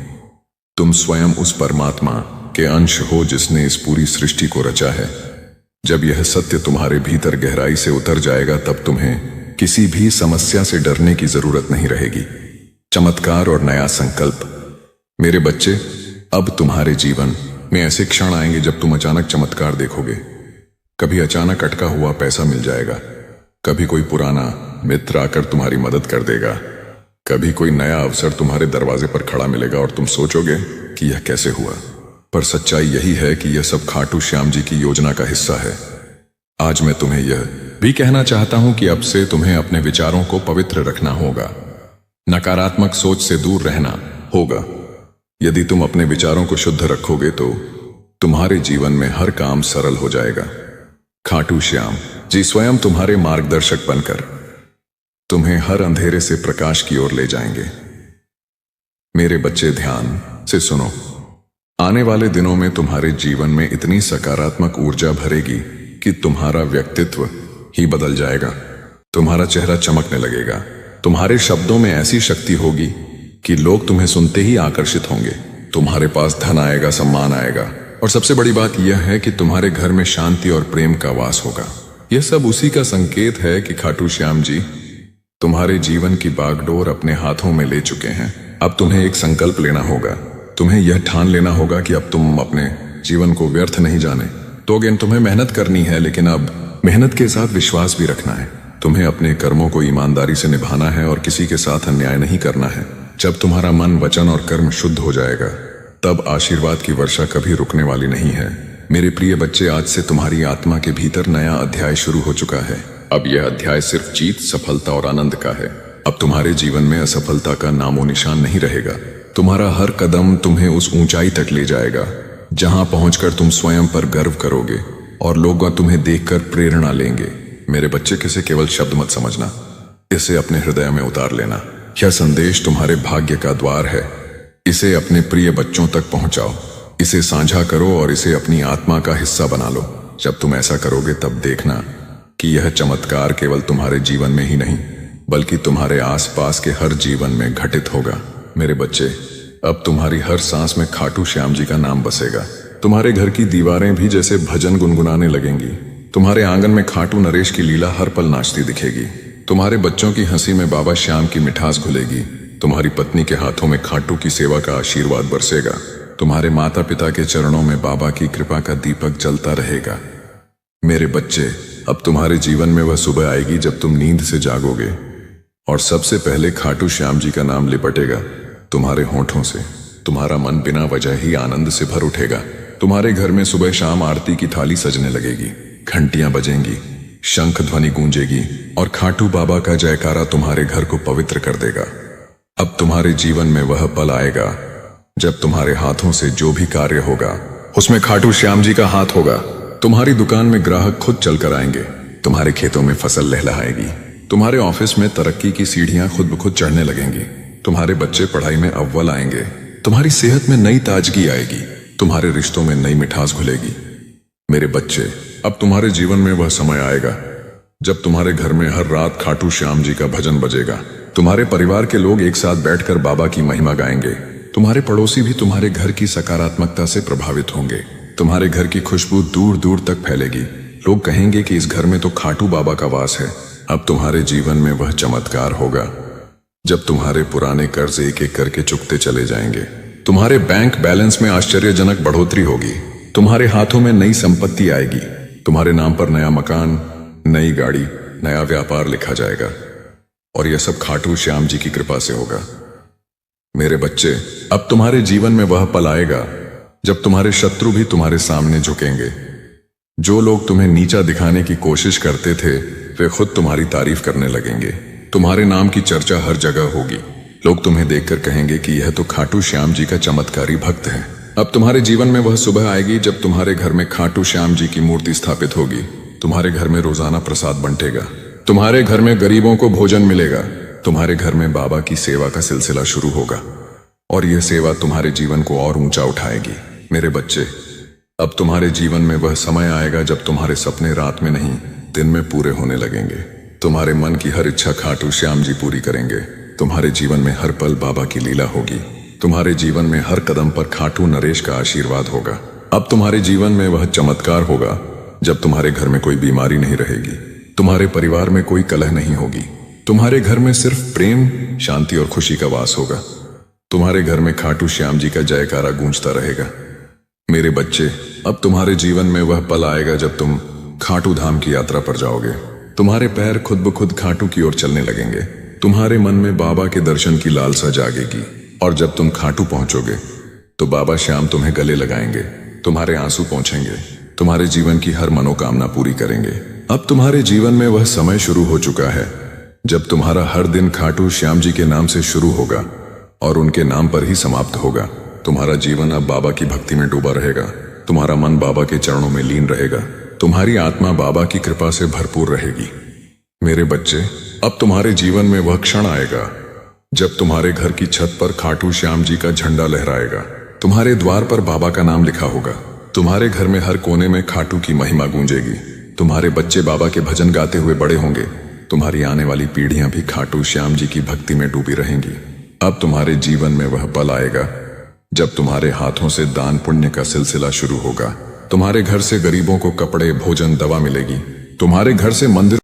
तुम स्वयं उस परमात्मा के अंश हो जिसने इस पूरी सृष्टि को रचा है। जब यह सत्य तुम्हारे भीतर गहराई से उतर जाएगा तब तुम्हें किसी भी समस्या से डरने की जरूरत नहीं रहेगी। चमत्कार और नया संकल्प। मेरे बच्चे, अब तुम्हारे जीवन में ऐसे क्षण आएंगे जब तुम अचानक चमत्कार देखोगे। कभी अचानक अटका हुआ पैसा मिल जाएगा, कभी कोई पुराना मित्र आकर तुम्हारी मदद कर देगा, कभी कोई नया अवसर तुम्हारे दरवाजे पर खड़ा मिलेगा और तुम सोचोगे कि यह कैसे हुआ। पर सच्चाई यही है कि यह सब खाटू श्याम जी की योजना का हिस्सा है। आज मैं तुम्हें यह भी कहना चाहता हूं कि अब से तुम्हें अपने विचारों को पवित्र रखना होगा, नकारात्मक सोच से दूर रहना होगा। यदि तुम अपने विचारों को शुद्ध रखोगे तो तुम्हारे जीवन में हर काम सरल हो जाएगा। खाटू श्याम जी स्वयं तुम्हारे मार्गदर्शक बनकर तुम्हें हर अंधेरे से प्रकाश की ओर ले जाएंगे। मेरे बच्चे, ध्यान से सुनो। आने वाले दिनों में तुम्हारे जीवन में इतनी सकारात्मक ऊर्जा भरेगी कि तुम्हारा व्यक्तित्व ही बदल जाएगा। तुम्हारा चेहरा चमकने लगेगा। तुम्हारे शब्दों में ऐसी शक्ति होगी कि लोग तुम्हें सुनते ही आकर्षित होंगे। तुम्हारे पास धन आएगा, सम्मान आएगा, और सबसे बड़ी बात यह है कि तुम्हारे घर में शांति और प्रेम का वास होगा। यह सब उसी का संकेत है कि खाटू श्याम जी तुम्हारे जीवन की बागडोर अपने हाथों में ले चुके हैं। अब तुम्हें एक संकल्प लेना होगा। तुम्हें यह ठान लेना होगा कि अब तुम अपने जीवन को व्यर्थ नहीं जाने दोगे। तुम्हें मेहनत करनी है, लेकिन अब मेहनत के साथ विश्वास भी रखना है। तुम्हें अपने कर्मों को ईमानदारी से निभाना है और किसी के साथ अन्याय नहीं करना है। जब तुम्हारा मन, वचन और कर्म शुद्ध हो जाएगा, तब आशीर्वाद की वर्षा कभी रुकने वाली नहीं है। मेरे प्रिय बच्चे, आज से तुम्हारी आत्मा के भीतर नया अध्याय शुरू हो चुका है। अब यह अध्याय सिर्फ जीत, सफलता और आनंद का है। अब तुम्हारे जीवन में असफलता का नामो निशान नहीं रहेगा। तुम्हारा हर कदम तुम्हें उस ऊंचाई तक ले जाएगा जहां पहुंचकर तुम स्वयं पर गर्व करोगे और लोग तुम्हें देखकर प्रेरणा लेंगे। मेरे बच्चे, किसे केवल शब्द मत समझना, इसे अपने हृदय में उतार लेना। यह संदेश तुम्हारे भाग्य का द्वार है। इसे अपने प्रिय बच्चों तक पहुंचाओ, इसे साझा करो और इसे अपनी आत्मा का हिस्सा बना लो। जब तुम ऐसा करोगे, तब देखना कि यह चमत्कार केवल तुम्हारे जीवन में ही नहीं, बल्कि तुम्हारे आसपास के हर जीवन में घटित होगा। मेरे बच्चे, अब तुम्हारी हर सांस में खाटू श्याम जी का नाम बसेगा। तुम्हारे घर की दीवारें भी जैसे भजन गुनगुनाने लगेंगी। तुम्हारे आंगन में खाटू नरेश की लीला हर पल नाचती दिखेगी। तुम्हारे बच्चों की हंसी में बाबा श्याम की मिठास घुलेगी। तुम्हारी पत्नी के हाथों में खाटू की सेवा का आशीर्वाद बरसेगा। तुम्हारे माता पिता के चरणों में बाबा की कृपा का दीपक जलता रहेगा। मेरे बच्चे, अब तुम्हारे जीवन में वह सुबह आएगी जब तुम नींद से जागोगे और सबसे पहले खाटू श्याम जी का नाम लिपटेगा तुम्हारे होठों से। तुम्हारा मन बिना वजह ही आनंद से भर उठेगा। तुम्हारे घर में सुबह शाम आरती की थाली सजने लगेगी, घंटियां बजेंगी, शंख ध्वनि गूंजेगी और खाटू बाबा का जयकारा तुम्हारे घर को पवित्र कर देगा। अब तुम्हारे जीवन में वह पल आएगा जब तुम्हारे हाथों से जो भी कार्य होगा, उसमें खाटू श्याम जी का हाथ होगा। तुम्हारी दुकान में ग्राहक खुद चलकर आएंगे। तुम्हारे खेतों में फसल लहलहाएगी। तुम्हारे ऑफिस में तरक्की की सीढ़ियां खुद ब खुद चढ़ने लगेंगी। तुम्हारे बच्चे पढ़ाई में अव्वल आएंगे। तुम्हारी सेहत में नई ताजगी आएगी। तुम्हारे रिश्तों में नई मिठास घुलेगी। मेरे बच्चे, अब तुम्हारे जीवन में वह समय आएगा जब तुम्हारे घर में हर रात खाटू श्याम जी का भजन बजेगा। तुम्हारे परिवार के लोग एक साथ बैठकर बाबा की महिमा गाएंगे। तुम्हारे पड़ोसी भी तुम्हारे घर की सकारात्मकता से प्रभावित होंगे। तुम्हारे घर की खुशबू दूर दूर तक फैलेगी। लोग कहेंगे कि इस घर में तो खाटू बाबा का वास है। अब तुम्हारे जीवन में वह चमत्कार होगा जब तुम्हारे पुराने कर्ज एक एक करके चुकते चले जाएंगे। तुम्हारे बैंक बैलेंस में आश्चर्यजनक बढ़ोतरी होगी। तुम्हारे हाथों में नई संपत्ति आएगी। तुम्हारे नाम पर नया मकान, नई गाड़ी, नया व्यापार लिखा जाएगा और यह सब खाटू श्याम जी की कृपा से होगा। मेरे बच्चे, अब तुम्हारे जीवन में वह पल आएगा जब तुम्हारे शत्रु भी तुम्हारे सामने झुकेंगे। जो लोग तुम्हें नीचा दिखाने की कोशिश करते थे, वे खुद तुम्हारी तारीफ करने लगेंगे। तुम्हारे नाम की चर्चा हर जगह होगी। लोग तुम्हें देखकर कहेंगे कि यह तो खाटू श्याम जी का चमत्कारी भक्त है। अब तुम्हारे जीवन में वह सुबह आएगी जब तुम्हारे घर में खाटू श्याम जी की मूर्ति स्थापित होगी। तुम्हारे घर में रोजाना प्रसाद बंटेगा। तुम्हारे घर में गरीबों को भोजन मिलेगा। तुम्हारे घर में बाबा की सेवा का सिलसिला शुरू होगा और यह सेवा तुम्हारे जीवन को और ऊंचा उठाएगी। मेरे बच्चे, अब तुम्हारे जीवन में वह समय आएगा जब तुम्हारे सपने रात में नहीं, दिन में पूरे होने लगेंगे। तुम्हारे मन की हर इच्छा खाटू श्याम जी पूरी करेंगे। तुम्हारे जीवन में हर पल बाबा की लीला होगी। तुम्हारे जीवन में हर कदम पर खाटू नरेश का आशीर्वाद होगा। अब तुम्हारे जीवन में वह चमत्कार होगा जब तुम्हारे घर में कोई बीमारी नहीं रहेगी। तुम्हारे परिवार में कोई कलह नहीं होगी। तुम्हारे घर में सिर्फ प्रेम, शांति और खुशी का वास होगा। तुम्हारे घर में खाटू श्याम जी का जयकारा गूंजता रहेगा। मेरे बच्चे, अब तुम्हारे जीवन में वह पल आएगा जब तुम खाटू धाम की यात्रा पर जाओगे। तुम्हारे पैर खुद ब खुद खाटू की ओर चलने लगेंगे। तुम्हारे मन में बाबा के दर्शन की लालसा जागेगी और जब तुम खाटू पहुंचोगे तो बाबा श्याम तुम्हें गले लगाएंगे। तुम्हारे आंसू पहुंचेंगे। तुम्हारे जीवन की हर मनोकामना पूरी करेंगे। अब तुम्हारे जीवन में वह समय शुरू हो चुका है जब तुम्हारा हर दिन खाटू श्याम जी के नाम से शुरू होगा और उनके नाम पर ही समाप्त होगा। तुम्हारा जीवन अब बाबा की भक्ति में डूबा रहेगा। तुम्हारा मन बाबा के चरणों में लीन रहेगा। तुम्हारी आत्मा बाबा की कृपा से भरपूर रहेगी। मेरे बच्चे, अब तुम्हारे जीवन में वह क्षण आएगा जब तुम्हारे घर की छत पर खाटू श्याम जी का झंडा लहराएगा। तुम्हारे द्वार पर बाबा का नाम लिखा होगा। तुम्हारे घर में हर कोने में खाटू की महिमा गूंजेगी। तुम्हारे बच्चे बाबा के भजन गाते हुए बड़े होंगे। तुम्हारी आने वाली पीढ़ियां भी खाटू श्याम जी की भक्ति में डूबी रहेंगी। अब तुम्हारे जीवन में वह पल आएगा जब तुम्हारे हाथों से दान पुण्य का सिलसिला शुरू होगा। तुम्हारे घर से गरीबों को कपड़े, भोजन, दवा मिलेगी। तुम्हारे घर से मंदिर